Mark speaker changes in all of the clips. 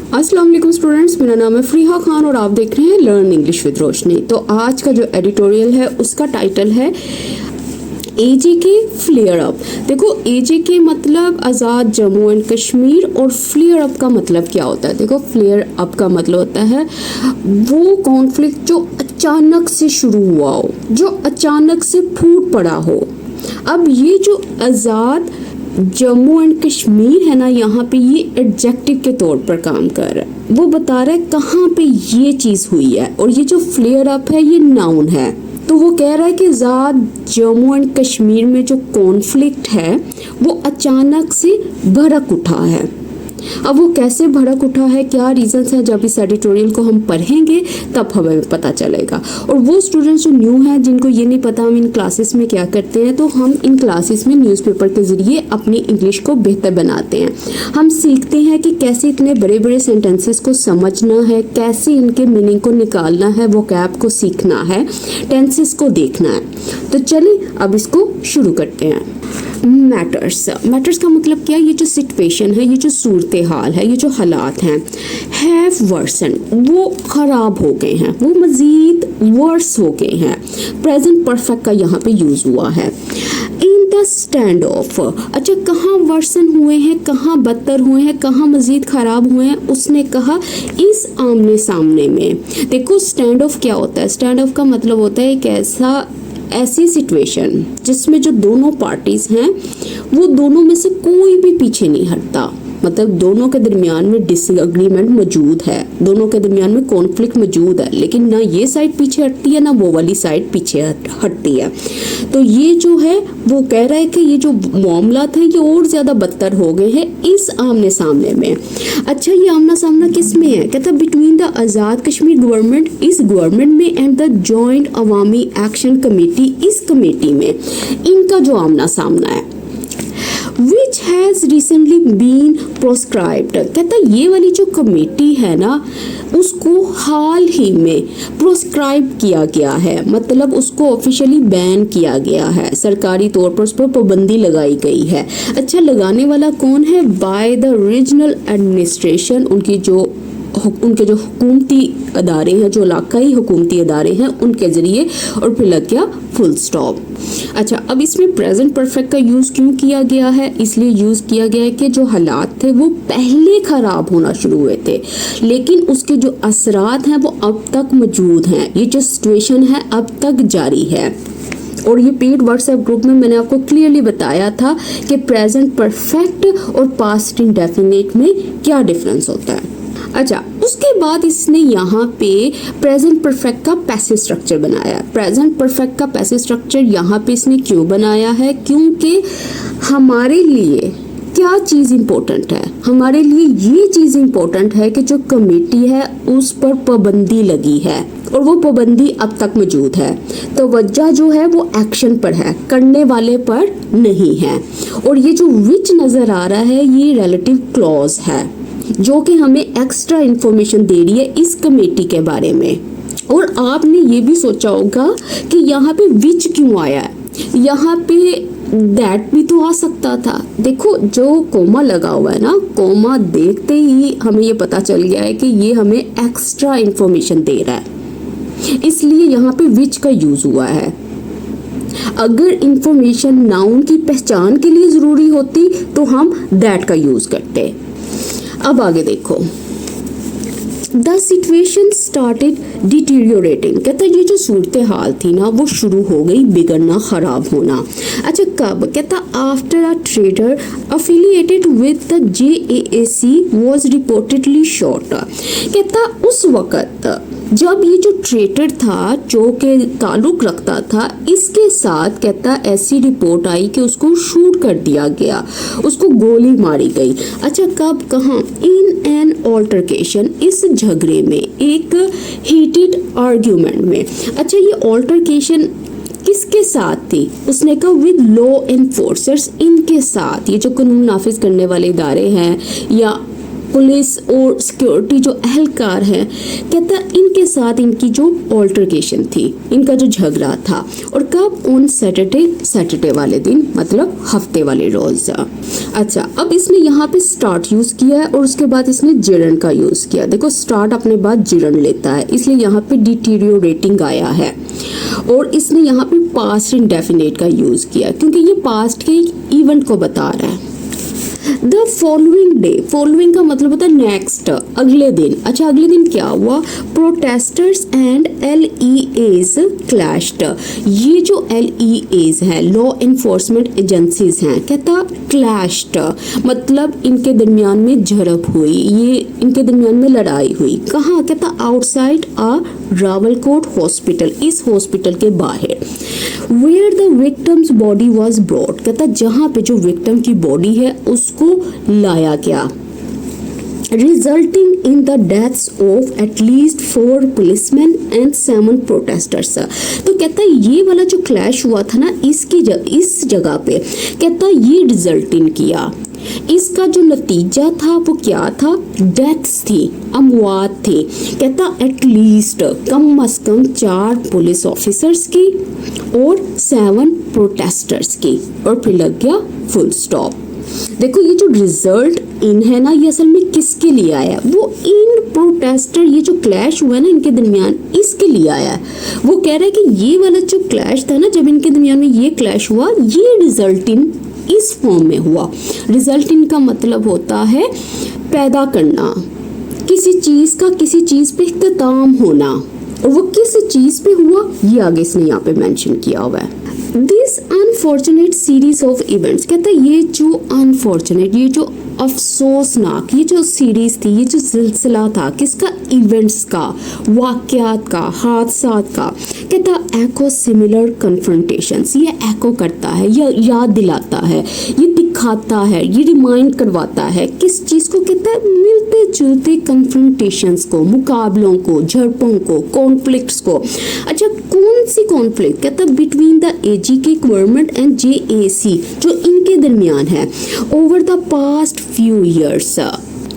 Speaker 1: अस्सलाम वालेकुम स्टूडेंट्स, मेरा नाम है फरीहा खान और आप देख रहे हैं लर्न इंग्लिश विद रोशनी। तो आज का जो एडिटोरियल है उसका टाइटल है एजेके फ्लेयर अप। देखो, एजेके मतलब आज़ाद जम्मू एंड कश्मीर और फ्लेयर अप का मतलब क्या होता है। देखो, फ्लेयर अप का मतलब होता है वो कॉन्फ्लिक्ट जो अचानक से शुरू हुआ हो, जो अचानक से फूट पड़ा हो। अब ये जो आज़ाद जम्मू एंड कश्मीर है ना, यहाँ पे ये एडजेक्टिव के तौर पर काम कर रहा है। वो बता रहा है कहाँ पे ये चीज़ हुई है, और ये जो फ्लेयर अप है ये नाउन है। तो वो कह रहा है कि आज़ाद जम्मू एंड कश्मीर में जो कॉन्फ्लिक्ट है वो अचानक से भड़क उठा है। अब वो कैसे भड़क उठा है, क्या रीजंस है, जब इस एडिटोरियल को हम पढ़ेंगे तब हमें पता चलेगा। और वो स्टूडेंट्स जो न्यू हैं, जिनको ये नहीं पता हम इन क्लासेस में क्या करते हैं, तो हम इन क्लासेस में न्यूज़पेपर के ज़रिए अपनी इंग्लिश को बेहतर बनाते हैं। हम सीखते हैं कि कैसे इतने बड़े बड़े सेंटेंसेस को समझना है, कैसे इनके मीनिंग को निकालना है, वोकैब को सीखना है, टेंसेस को देखना है। तो चलिए अब इसको शुरू करते हैं। मैटर्स का मतलब क्या है, ये जो सिचुएशन है, ये जो सूरत हाल है, ये जो हालात हैं, हैव वर्सन, वो ख़राब हो गए हैं, वो मज़ीद वर्स हो गए हैं। प्रेजेंट परफेक्ट का यहाँ पे यूज़ हुआ है। इन द स्टैंड ऑफ, अच्छा कहाँ वर्सन हुए हैं, कहाँ बदतर हुए हैं, कहाँ मज़ीद ख़राब हुए हैं, उसने कहा इस आमने सामने में। देखो, स्टैंड ऑफ क्या होता है, स्टैंड ऑफ का मतलब होता है एक ऐसी सिचुएशन जिसमें जो दोनों पार्टीज हैं वो दोनों में से कोई भी पीछे नहीं हटता। मतलब दोनों के दरमियान में डिसएग्रीमेंट मौजूद है, दोनों के दरमियान में कॉन्फ्लिक्ट मौजूद है, लेकिन ना ये साइड पीछे हटती है ना वो वाली साइड पीछे हटती है। तो ये जो है वो कह रहा है कि ये जो मामला थे ये और ज़्यादा बदतर हो गए हैं इस आमने सामने में। अच्छा, ये आमना सामना किस में है, कहता between the Azad Kashmir government, इस गवर्नमेंट में, and the joint Awami action committee, इस कमेटी में, इनका जो आमना सामना है। Which has recently been proscribed, कहता ये वाली जो कमेटी है ना उसको हाल ही में प्रोस्क्राइब किया गया है, मतलब उसको ऑफिशियली बैन किया गया है, सरकारी तौर पर उस पर पाबंदी लगाई गई है। अच्छा, लगाने वाला कौन है, बाय द रीजनल एडमिनिस्ट्रेशन, उनके जो हुकूमती अदारे हैं, जो इलाकाई हुकूमती अदारे हैं, उनके ज़रिए, और फिर लग गया फुल स्टॉप। अच्छा, अब इसमें प्रेजेंट परफेक्ट का यूज़ क्यों किया गया है, इसलिए यूज़ किया गया है कि जो हालात थे वो पहले ख़राब होना शुरू हुए थे, लेकिन उसके जो असरात हैं वो अब तक मौजूद हैं। ये जो सिचुएशन है अब तक जारी है। और ये पेड व्हाट्सएप ग्रुप में मैंने आपको क्लियरली बताया था कि प्रेजेंट परफेक्ट और पास्ट इंडेफिनिट में क्या डिफरेंस होता है। अच्छा, उसके बाद इसने यहाँ पे प्रेजेंट परफेक्ट का पैसिव स्ट्रक्चर बनाया। प्रेजेंट परफेक्ट का पैसिव स्ट्रक्चर यहाँ पे इसने क्यों बनाया है, क्योंकि हमारे लिए क्या चीज़ इम्पोर्टेंट है, हमारे लिए ये चीज़ इम्पोर्टेंट है कि जो कमेटी है उस पर पाबंदी लगी है और वो पाबंदी अब तक मौजूद है। तो वजह जो है वो एक्शन पर है, करने वाले पर नहीं है। और ये जो विच नज़र आ रहा है ये रिलेटिव क्लॉज है जो कि हमें एक्स्ट्रा इंफॉर्मेशन दे रही है इस कमेटी के बारे में। और आपने ये भी सोचा होगा कि यहाँ पे विच क्यों आया है, यहाँ पे दैट भी तो आ सकता था। देखो, जो कोमा लगा हुआ है ना, कोमा देखते ही हमें ये पता चल गया है कि ये हमें एक्स्ट्रा इंफॉर्मेशन दे रहा है, इसलिए यहाँ पे विच का यूज हुआ है। अगर इंफॉर्मेशन नाउन की पहचान के लिए ज़रूरी होती तो हम दैट का यूज करते। अब आगे देखो, द सिचुएशन स्टार्टेड डिटीरियोरेटिंग, कहता ये जो सूरत हाल थी ना वो शुरू हो गई बिगड़ना, ख़राब होना। अच्छा, कब, कहता after a trader affiliated with the JAAC was reportedly shot, कहता उस वक़्त जब ये जो ट्रेडर था जो के ताल्लुक़ रखता था इसके साथ, कहता ऐसी रिपोर्ट आई कि उसको शूट कर दिया गया, उसको गोली मारी गई। अच्छा, कब, कहाँ, इन एन ऑल्टरकेशन, इस झगड़े में, एक हीटेड आर्ग्यूमेंट में। अच्छा, ये ऑल्टरकेशन किसके साथ थी, उसने कहा विद लॉ एनफोर्सर्स, इनके साथ, ये जो कानून नाफिज करने वाले इदारे हैं या पुलिस और सिक्योरिटी जो एहलकार हैं, कहता इनके साथ इनकी जो ऑल्टरकेशन थी, इनका जो झगड़ा था, और कब, ऑन सैटरडे वाले दिन, मतलब हफ्ते वाले रोज। अच्छा, अब इसने यहाँ पे स्टार्ट यूज किया है और उसके बाद इसने जिरन का यूज किया। देखो स्टार्ट अपने बाद जिरन लेता है, इसलिए यहाँ पे डिटीरियोरेटिंग आया है। और इसने यहाँ पे पास्ट इंडेफिनिट का यूज किया क्योंकि ये पास्ट के इवेंट को बता रहा है। द फॉलोइंग डे, फॉलोइंग का मतलब होता है नेक्स्ट, अगले दिन। अच्छा, अगले दिन क्या हुआ? Protesters and LEAs clashed. ये जो LEAs हैं, लॉ एनफोर्समेंट एजेंसीज हैं, कहता क्लैश्ड मतलब इनके दरमियान में झड़प हुई, ये इनके दरमियान में लड़ाई हुई। कहाँ? कहता आउटसाइड आ रावलकोट हॉस्पिटल, इस हॉस्पिटल के बाहर। Where the victim's body was brought, कहता जहाँ पे जो विक्टिम की बॉडी है उसको लाया गया। Resulting in the deaths of at least 4 policeman and 7 protesters. तो कहता है ये वाला जो क्लैश हुआ था ना इस जगह पे, कहता ये रिजल्ट इन किया, इसका जो नतीजा था वो क्या था? डेथ्स थी, अमवात थी। कहता एटलीस्ट कम अज कम 4 पुलिस ऑफिसर्स की और 7 प्रोटेस्टर्स की, और फिर लग गया फुल स्टॉप। देखो ये जो रिजल्ट इन है ना, ये असल में किसके लिए आया? वो इन प्रोटेस्टर, ये जो क्लैश हुआ है ना इनके दरमियान, इसके लिए आया है। वो कह रहा है कि ये वाला जो क्लैश था ना, जब इनके दरमियान में ये क्लैश हुआ, ये रिजल्ट इन इस फॉर्म में हुआ। रिजल्ट इन का मतलब होता है पैदा करना, किसी चीज का किसी चीज पे इख्तिताम होना, और वो किस चीज पे हुआ ये आगे इसने यहाँ पे मेंशन किया हुआ है। This unfortunate series of events, कहता है ये जो अनफॉर्चुनेट, ये जो अफसोसनाक, ये जो सीरीज थी, ये जो सिलसिला था, किसका? इवेंट्स का, वाकयात का, हादसात का। कहता एको सिमिलर कन्फ्रंटेशंस, ये एको करता है, ये याद दिलाता है, ये दिखाता है, ये रिमाइंड करवाता है किस चीज को? कहता है मिलते जुलते कन्फ्रंटेशंस को, मुकाबलों को, झड़पों को, कॉन्फ्लिक्ट्स को। अच्छा, कौन सी कॉन्फ्लिक्ट? कहता between the AGK government and JAC, जो इनके दरमियान है, over the past few years,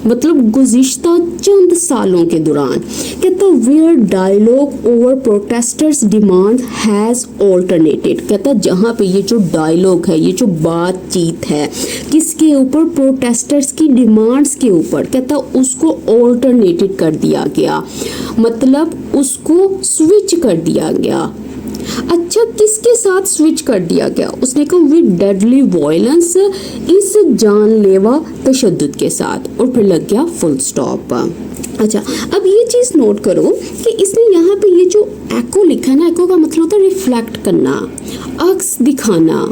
Speaker 1: मतलब गुज़िश्ता चंद सालों के दौरान। कहता where dialogue over protesters demand has alternated. कहता जहाँ पे ये जो डायलॉग है, ये जो बातचीत है, किसके ऊपर? प्रोटेस्टर्स की डिमांड्स के ऊपर। कहता उसको ऑल्टरनेटेड कर दिया गया, मतलब उसको स्विच कर दिया गया। अच्छा, किसके साथ स्विच कर दिया गया? उसने कहा विद डेडली वायलेंस, इस जानलेवा तशद्दुद के साथ, और फिर लग गया फुल स्टॉप। अच्छा, अब ये चीज़ नोट करो कि इसने यहाँ पे ये जो एको लिखा ना, एको का मतलब होता है रिफ्लेक्ट करना, अक्स दिखाना,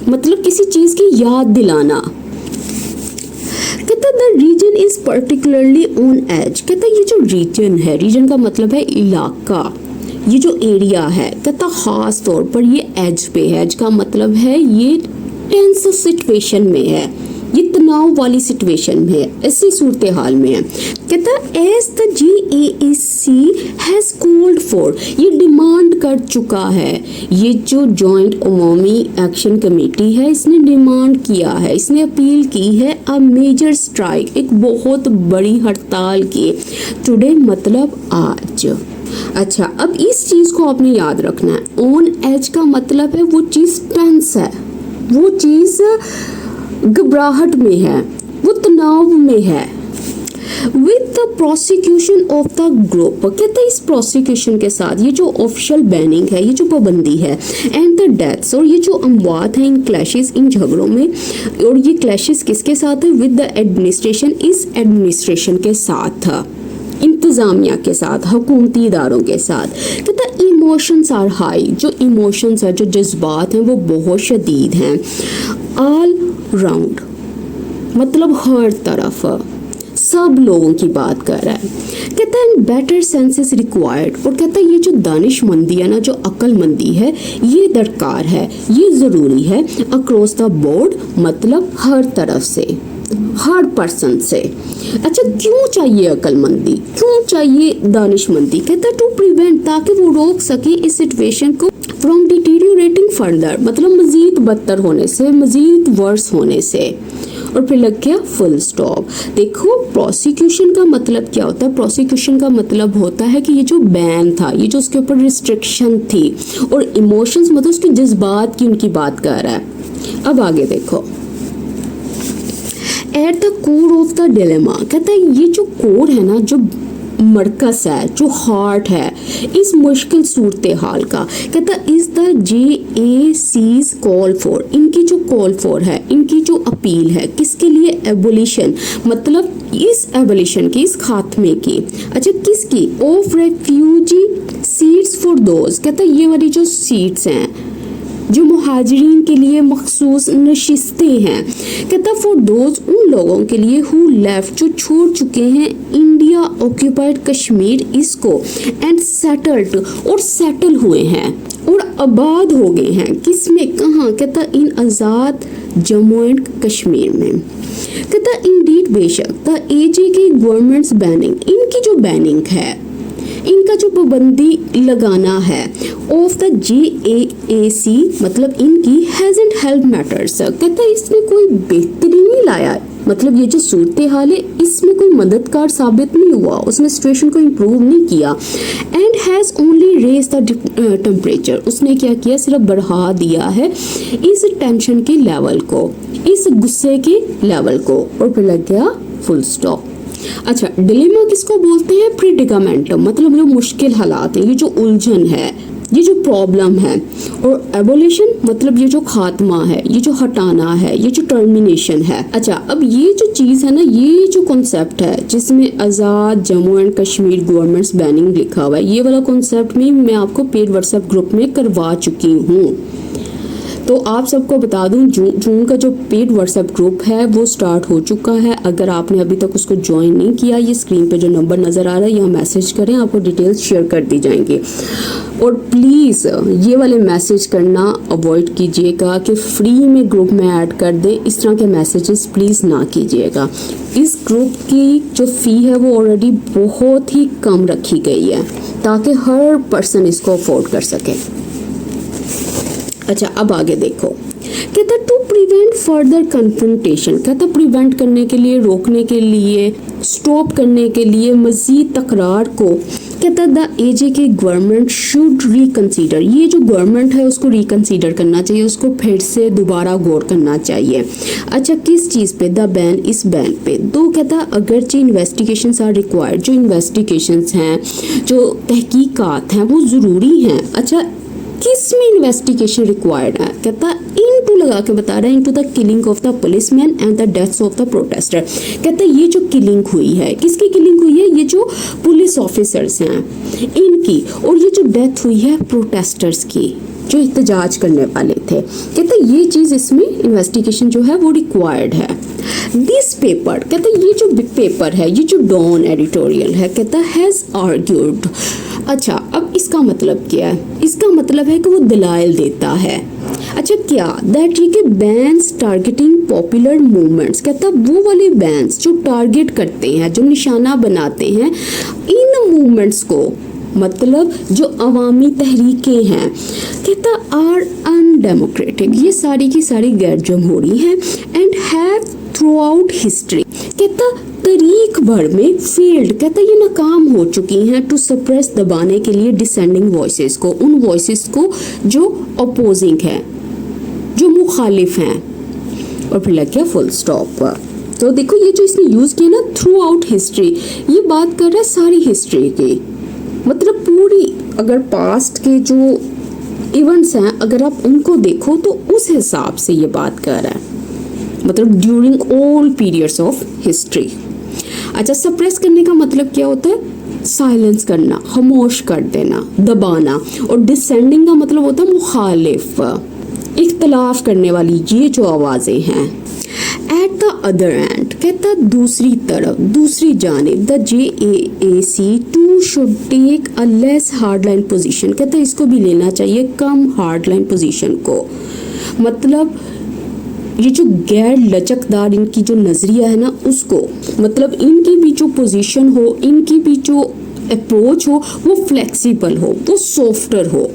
Speaker 1: मतलब किसी चीज़ की याद दिलाना। कहता the region is particularly on edge. कहता ये जो रीजन है, रीजन का मतलब है इलाका, ये जो एरिया है, कहता खास तौर पर ये एज पे है। एज का मतलब है ये टेंस सिचुएशन में है, ये तनाव वाली सिचुएशन में है, ऐसी सूरत हाल में है। कहता as the JAC has called for, ये डिमांड कर चुका है, ये जो जॉइंट अवामी एक्शन कमेटी है इसने डिमांड किया है, इसने अपील की है अ मेजर स्ट्राइक, एक बहुत बड़ी हड़ताल की। टुडे मतलब आज। अच्छा, अब इस चीज को आपने याद रखना है। ऑन एज का मतलब है वो चीज टेंस है, वो चीज घबराहट में है, वो तनाव में है। With the prosecution of the group, कहते हैं इस प्रोसिक्यूशन के साथ, ये जो ऑफिशियल बैनिंग है, ये जो पाबंदी है, एंड द डेथ्स, और ये जो अमवात है इन क्लैशेस, इन झगड़ों में, और ये क्लैशेस किसके साथ है? विद द एडमिनिस्ट्रेशन, इस एडमिनिस्ट्रेशन के साथ, इंतजामिया के साथ, हुकूमती इदारों के साथ। कहता इमोशंस आर हाई, जो इमोशंस है, जो जज्बात हैं वो बहुत शदीद हैं। ऑल राउंड मतलब हर तरफ, सब लोगों की बात कर रहा है। कहता है बेटर सेंसेस रिक्वायर्ड, और कहता है ये जो दानिशमंदी है ना, जो अक्लमंदी है, ये दरकार है, ये ज़रूरी है। अक्रॉस द बोर्ड मतलब हर तरफ से, हर पर्सन से। अच्छा, क्यों चाहिए अक्लमंदी, क्यों चाहिए दानिशमंदी? कहता टू प्रिवेंट, ताकि वो रोक सके इस सिचुएशन को फ्रॉम डिटीरियोरेटिंग फर्दर, मतलब मजीद बदतर होने से, मजीद वर्स होने से। और फिर लग गया फुल स्टॉप। देखो प्रोसिक्यूशन का मतलब क्या होता है, प्रोसिक्यूशन का मतलब होता है कि ये जो बैन था, ये जो उसके ऊपर रिस्ट्रिक्शन थी, और इमोशंस मतलब उसके जज्बात की उनकी बात कर रहा है। अब आगे देखो, at the core of the dilemma, कहता है ये जो कोर है ना, जो मरकस है, जो हार्ट है इस मुश्किल सूरत हाल का, कहता is the JAC's call for, इनकी जो कॉल फॉर है, इनकी जो अपील है, किसके लिए, एबोलिशन, मतलब इस एबोलिशन की, इस खात्मे की, अच्छा किसकी, of refugee seats for those, कहता ये वाली जो सीट्स हैं जो मुहाजिरीन के लिए मखसूस नशिस्तें हैं, कहता फॉर दोज, उन लोगों के लिए हु लेफ्ट, जो छोड़ चुके हैं इंडिया ऑक्यूपाइड कश्मीर इसको, एंड सेटल्ड, और सेटल हुए हैं और आबाद हो गए हैं, किसमें, कहाँ, कहता इन आज़ाद जम्मू एंड कश्मीर में। कहता इंडीड बेशक द AJK गवर्नमेंट्स बैनिंग, इनकी जो बैनिंग है, इनका जो पाबंदी लगाना है ऑफ द JAC, मतलब इनकी हैजंट हेल्प मैटर्स, कहता है इसने कोई बेहतरी नहीं लाया, मतलब ये जो सूरत हाल है इसमें कोई मददगार साबित नहीं हुआ, उसने सिचुएशन को इम्प्रूव नहीं किया, and has only raise the temperature, उसने क्या किया, सिर्फ बढ़ा दिया है इस टेंशन के लेवल को, इस गुस्से के लेवल को, और फिर लग गया फुल स्टॉप। अच्छा, डिलेमा किसको बोलते हैं, प्रीडिकामेंटम, मतलब जो मुश्किल हालात हैं, ये जो उलझन है, ये जो प्रॉब्लम है, और एबोलिशन मतलब ये जो खात्मा है, ये जो हटाना है, ये जो टर्मिनेशन है। अच्छा, अब ये जो चीज़ है ना, ये जो कॉन्सेप्ट है जिसमें Azad Jammu and Kashmir governments banning लिखा हुआ है, ये वाला कॉन्सेप्ट में मैं आपको पेड व्हाट्सएप ग्रुप में करवा चुकी हूँ। तो आप सबको बता दूं, जून का जो पेड व्हाट्सएप ग्रुप है वो स्टार्ट हो चुका है। अगर आपने अभी तक उसको ज्वाइन नहीं किया, ये स्क्रीन पे जो नंबर नज़र आ रहा है यहाँ मैसेज करें, आपको डिटेल्स शेयर कर दी जाएंगी। और प्लीज़ ये वाले मैसेज करना अवॉइड कीजिएगा कि फ्री में ग्रुप में ऐड कर दें, इस तरह के मैसेजेस प्लीज़ ना कीजिएगा। इस ग्रुप की जो फ़ी है वो ऑलरेडी बहुत ही कम रखी गई है ताकि हर पर्सन इसको अफोर्ड कर सके। अच्छा, अब आगे देखो, कहता टू प्रिवेंट फर्दर कन्फ्रंटेशन, कहता प्रिवेंट करने के लिए, रोकने के लिए, स्टॉप करने के लिए मजीद तकरार को, कहता the AJK government should reconsider, ये जो गवर्नमेंट है उसको रिकंसीडर करना चाहिए, उसको फिर से दोबारा गौर करना चाहिए। अच्छा, किस चीज़ पे, द बैन, इस बैन पे। दो, कहता अगरचे इन्वेस्टिगेशंस आर रिक्वायर्ड, जो इन्वेस्टिगेशंस हैं, जो तहकीकात हैं वो ज़रूरी हैं। अच्छा, किस में इन्वेस्टिगेशन रिक्वायर्ड है, कहता इनटू लगा के बता रहा है, into the killing of the policeman and the deaths of the protester, कहता ये जो किलिंग हुई है, किसकी किलिंग हुई है, ये जो पुलिस ऑफिसर्स हैं इनकी, और ये जो डेथ हुई है प्रोटेस्टर्स की जो एहतजाज करने वाले थे, कहता ये चीज़ इसमें इन्वेस्टिगेशन जो है वो रिक्वायर्ड है। दिस पेपर, कहता ये जो पेपर है, ये जो डॉन एडिटोरियल है, कहता हैज़ आर्ग्यूड। अच्छा, अब इसका मतलब क्या है, इसका मतलब है कि वो दलाइल देता है। अच्छा, क्या, दैट ये कि बैंस टारगेटिंग पॉपुलर मूवमेंट्स, कहता वो वाले बैंस जो टारगेट करते हैं, जो निशाना बनाते हैं इन मूवमेंट्स को, मतलब जो अवामी तहरीकें हैं, कहता आर अनडेमोक्रेटिक, ये सारी की सारी गैर जमहूरी हैं, and have through out history, कहता तारीख भर में फेल्ड, कहता ये नाकाम हो चुकी हैं टू सप्रेस, दबाने के लिए डिसेंडिंग वॉइसेस को, उन वॉइसेस को जो अपोजिंग है, जो मुखालिफ हैं, और फिर लग गया फुल स्टॉप। तो देखो ये जो इसने यूज़ किया ना, थ्रू आउट हिस्ट्री, ये बात कर रहा है सारी हिस्ट्री की, मतलब पूरी, अगर पास्ट के जो इवेंट्स हैं अगर आप उनको देखो तो उस हिसाब से ये बात कर रहा है, मतलब during all periods of history. अच्छा, सप्रेस करने का मतलब क्या होता है, साइलेंस करना, खामोश कर देना, दबाना, और डिसेंडिंग का मतलब होता है मुखालिफ, इख्तलाफ करने वाली ये जो आवाज़ें हैं। एट द अदर एंड, कहता दूसरी तरफ, दूसरी जानिब, the JAC too should take a less hard line position, कहता इसको भी लेना चाहिए कम हार्ड लाइन पोजिशन को, मतलब ये जो गैर लचकदार इनकी जो नज़रिया है ना उसको, मतलब इनकी भी जो पोजीशन हो, इनकी भी जो अप्रोच हो वो फ्लेक्सिबल हो, वो सॉफ्टर हो।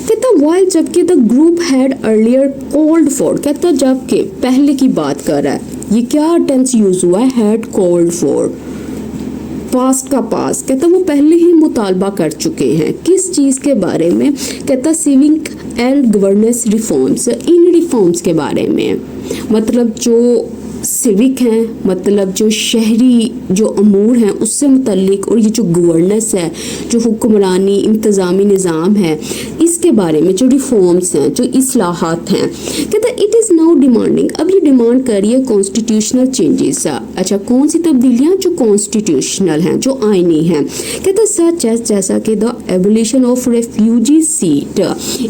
Speaker 1: कहता वाइल, जबकि the group had earlier called for, कहता जबकि पहले की बात कर रहा है, ये क्या टेंस यूज हुआ है, हैड कॉल्ड फॉर, पास्ट का पास, कहता वो पहले ही मुतालबा कर चुके हैं किस चीज़ के बारे में, कहता civic and governance reforms, in reforms के बारे में, मतलब जो सिविक हैं, मतलब जो शहरी जो अमूर हैं उससे मुतल्लिक, और ये जो गवर्नेंस है, जो हुक्मरानी इंतज़ामी निज़ाम है, इसके बारे में जो रिफॉर्म्स हैं, जो इस्लाहात हैं, कहता इट इज़ नाउ डिमांडिंग, अब ये डिमांड कर रही है कॉन्स्टिट्यूशनल चेंजेस। अच्छा, कौन सी तब्दीलियाँ, जो कॉन्स्टिट्यूशनल हैं, जो आइनी हैं, कहता सच एज, जैसा कि the abolition of refugee seat,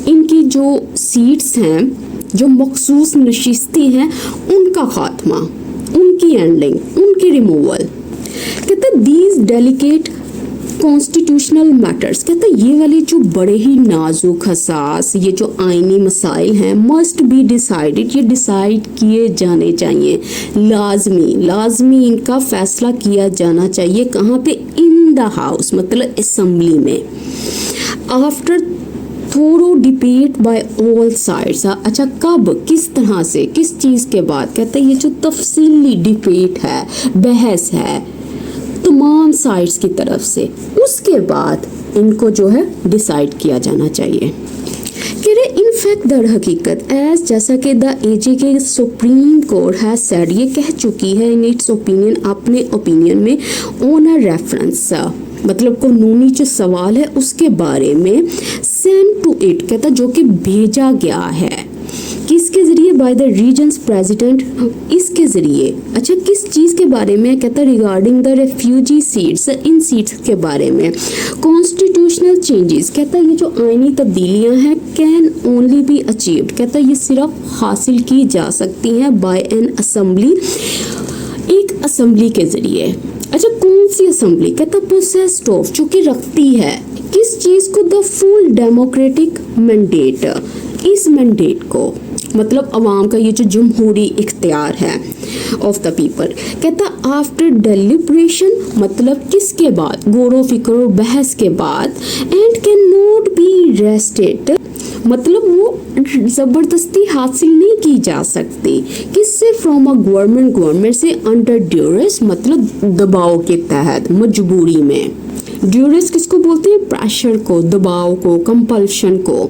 Speaker 1: इनकी जो सीट्स हैं, जो मखसूस नशिस्ती हैं, उनका खात्मा, उनकी एंडिंग, उनकी रिमूवल। कहता दीज डेलिकेट कॉन्स्टिट्यूशनल मैटर्स, कहता ये वाले जो बड़े ही नाजुक हसास ये जो आइनी मसाइल हैं, मस्ट बी डिसाइडेड, ये डिसाइड किए जाने चाहिए, लाजमी इनका फैसला किया जाना चाहिए। कहाँ पे, इन द हाउस, मतलब असेंबली में, आफ्टर थोरो डिबेट बाय ऑल साइड्स। अच्छा, कब, किस तरह से, किस चीज़ के बाद, कहता है ये जो तफसीली डिबेट है, बहस है तमाम साइड्स की तरफ से, उसके बाद इनको जो है डिसाइड किया जाना चाहिए। कह रहे इन फैक्ट दर हकीकत एज, जैसा कि द एजे के सुप्रीम कोर्ट हैज सेड, ये कह चुकी है इन इट्स ओपिनियन, अपने ओपिनियन में, ऑन अ रेफरेंस, मतलब कानूनी जो सवाल है उसके बारे में, सेंड टू इट, कहता जो कि भेजा गया है, किसके जरिए, बाय द रीजन्स प्रेसिडेंट, इसके जरिए। अच्छा, किस चीज़ के बारे में, कहता regarding the refugee seats, in seats के बारे में, कॉन्स्टिट्यूशनल चेंजेस, कहता ये जो आइनी तब्दीलियां हैं, कैन ओनली बी अचीव्ड, कहता ये सिर्फ हासिल की जा सकती हैं बाय एन असेंबली, एक असेंबली के जरिए। अच्छा, कौन सी असेंबली, कहता पोसेस्ड ऑफ, जो कि रखती है किस चीज़ को, द फुल डेमोक्रेटिक मैंडेट, इस मैंडेट को, मतलब अवाम का ये जो जमहूरी इख्तियार है, ऑफ द पीपल, कहता आफ्टर डेलिब्रेशन, मतलब किसके बाद, गौर फिक्र और बहस के बाद, and can not be rested, मतलब वो ज़बरदस्ती हासिल नहीं की जा सकती, किससे, फ्रॉम अ गवर्नमेंट से, अंडर ड्यूरेस, मतलब दबाव के तहत, मजबूरी में। ड्यूरेस किसको बोलते हैं, प्रेशर को, दबाव को, कंपल्शन को।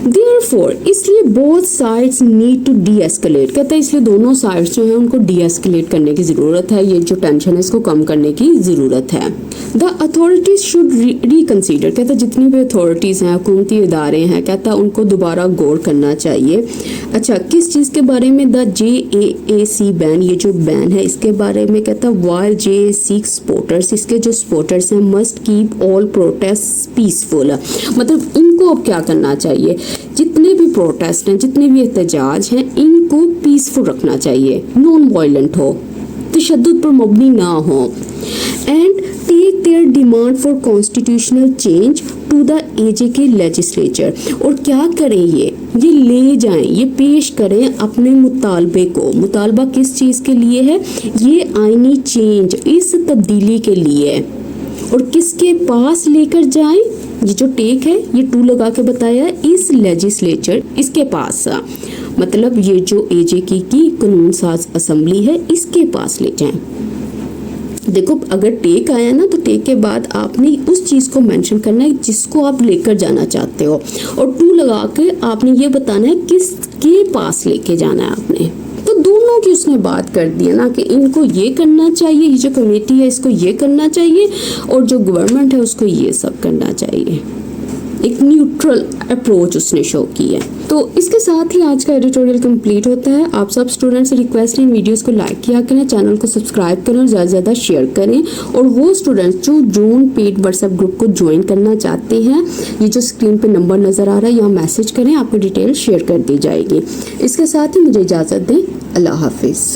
Speaker 1: Therefore, इसलिए both sides need to de escalate, कहता है इसलिए दोनों साइड्स जो हैं उनको डी एस्केलेट करने की ज़रूरत है, ये जो टेंशन है इसको कम करने की ज़रूरत है। द अथॉरिटीज शुड रिकन्सिडर, कहता जितनी भी अथॉरिटीज़ हैं, हुकूमती इदारे हैं, कहता उनको दोबारा गौर करना चाहिए। अच्छा, किस चीज़ के बारे में, द JAAC बैन, ये जो बैन है इसके बारे में, कहता वाइल JAC सपोर्टर्स, इसके जो सपोर्टर्स हैं, must keep all protest peaceful, मतलब इनको अब क्या करना चाहिए, जितने भी प्रोटेस्ट हैं, जितने भी एहतजाज हैं, इनको पीसफुल रखना चाहिए, नॉन वायलेंट हो, तशद्दुद पर मबनी ना हो, and take their demand for constitutional change to the AJK legislature, और क्या करें, ये ले जाएं, ये पेश करें अपने मुतालबे को, मुतालबा किस चीज़ के लिए है, ये आइनी चेंज, इस तब्दीली के लिए, और किसके पास लेकर जाएं, ये जो टेक है ये टू लगा के बताया, इस लेजिस्लेचर, इसके पास, मतलब ये जो AJK की कानून साज असेंबली है इसके पास ले जाएं। देखो, अगर टेक आया ना तो टेक के बाद आपने उस चीज़ को मेंशन करना है जिसको आप लेकर जाना चाहते हो, और टू लगा के आपने ये बताना है किसके पास लेके जाना है आपने। तो दोनों की उसने बात कर दी है ना कि इनको ये करना चाहिए, ये जो कमेटी है इसको ये करना चाहिए, और जो गवर्नमेंट है उसको ये सब करना चाहिए। एक न्यूट्रल अप्रोच उसने शो की है। तो इसके साथ ही आज का एडिटोरियल कंप्लीट होता है। आप सब स्टूडेंट्स से रिक्वेस्ट है इन वीडियोस को लाइक किया करें, चैनल को सब्सक्राइब करें और ज़्यादा से ज़्यादा शेयर करें। और वो स्टूडेंट्स जो जून पेड व्हाट्सएप ग्रुप को ज्वाइन करना चाहते हैं, ये जो स्क्रीन पे नंबर नज़र आ रहा है यहाँ मैसेज करें, आपको डिटेल शेयर कर दी जाएगी। इसके साथ ही मुझे इजाज़त दें, अल्लाह हाफिज़।